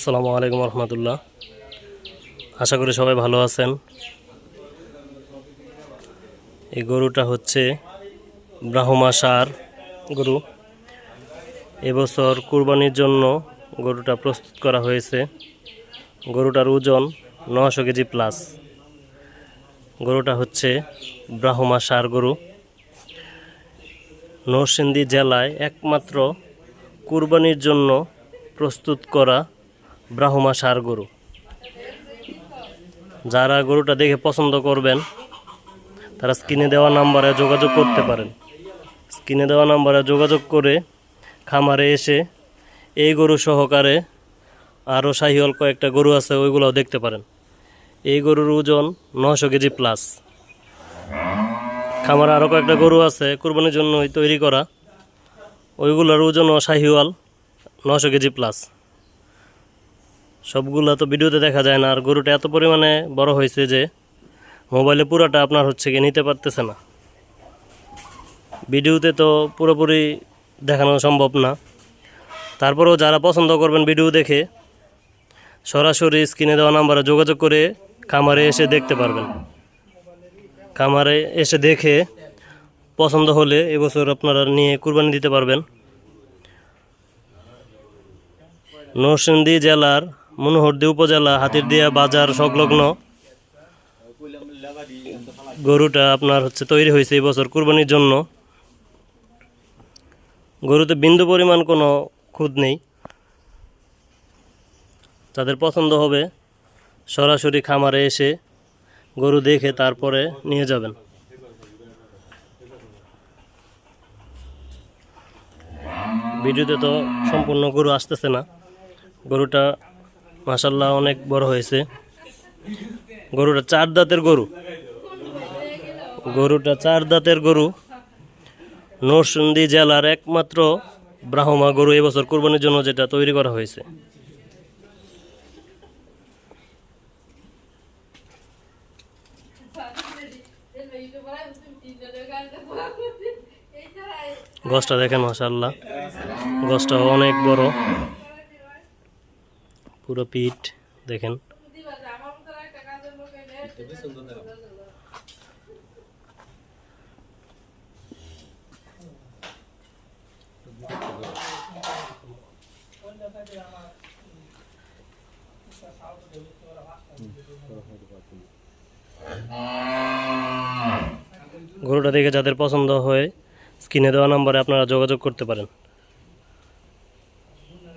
আসসালামু আলাইকুম রহমতুল্লাহ। আশা করি সবাই ভালো আছেন। এই গরুটা হচ্ছে ব্রাহ্মা ষাঁড় গরু। এবছর কুরবানির জন্য গরুটা প্রস্তুত করা হয়েছে। গরুটার ওজন 900 কেজি প্লাস। গরুটা হচ্ছে ব্রাহ্মা ষাঁড় গরু। নরসিংদী জেলায় একমাত্র কুরবানির জন্য প্রস্তুত করা ব্রাহ্মা ষাঁড় গরু। যারা গরুটা দেখে পছন্দ করবেন তারা স্ক্রিনে দেওয়া নাম্বারে যোগাযোগ করতে পারেন। স্ক্রিনে দেওয়া নাম্বারে যোগাযোগ করে খামারে এসে এই গরু সহকারে আরও শাহিওয়াল কয়েকটা গরু আছে, ওইগুলোও দেখতে পারেন। এই গরুর ওজন 900 কেজি প্লাস। খামারে আরও কয়েকটা গরু আছে কুরবানির জন্য তৈরি করা, ওইগুলোর ওজনও শাহিওয়াল 900 কেজি প্লাস। সবগুলো তো ভিডিওতে দেখা যায় না, আর গরুটা এত পরিমাণে বড় হয়েছে যে মোবাইলে পুরোটা আপনার গিয়ে নিতে পারতেছে না। ভিডিওতে তো পুরোপুরি দেখানো সম্ভব না। তারপরেও যারা পছন্দ করবেন ভিডিও দেখে সরাসরি স্ক্রিনে দেওয়া নাম্বারে যোগাযোগ করে খামারে এসে দেখতে পারবেন। খামারে এসে দেখে পছন্দ হলে এবছর আপনারা নিয়ে কুরবানি দিতে পারবেন। নরসিংদী জেলার মনোহরদী উপজেলা হাতিরদিয়া বাজার সংলগ্ন গরুটা আপনার তৈরি হয়েছে এবছর কুরবানির জন্য। গরুতে বিন্দু পরিমাণ কোনো খুঁত নেই। যাদের পছন্দ হবে সরাসরি খামারে এসে গরু দেখে তারপরে নিয়ে যাবেন। ভিডিওতে তো সম্পূর্ণ গরু আসতেছে না। গরুটা মাশাআল্লাহ অনেক বড় হয়েছে। গরুটা 4 দাঁতের গরু। গরুটা 4 দাঁতের গরু। নরসিংদী জেলার একমাত্র ব্রাহ্মা গরু এবছর কুরবানির জন্য যেটা তৈরি করা হয়েছে। গোশটা দেখেন মাশাআল্লাহ, গোশটা অনেক বড়। পুরো পিঠ দেখেন। গরুটা দেখে যাদের পছন্দ হয় স্ক্রিনে দেওয়া নাম্বারে আপনারা যোগাযোগ করতে পারেন।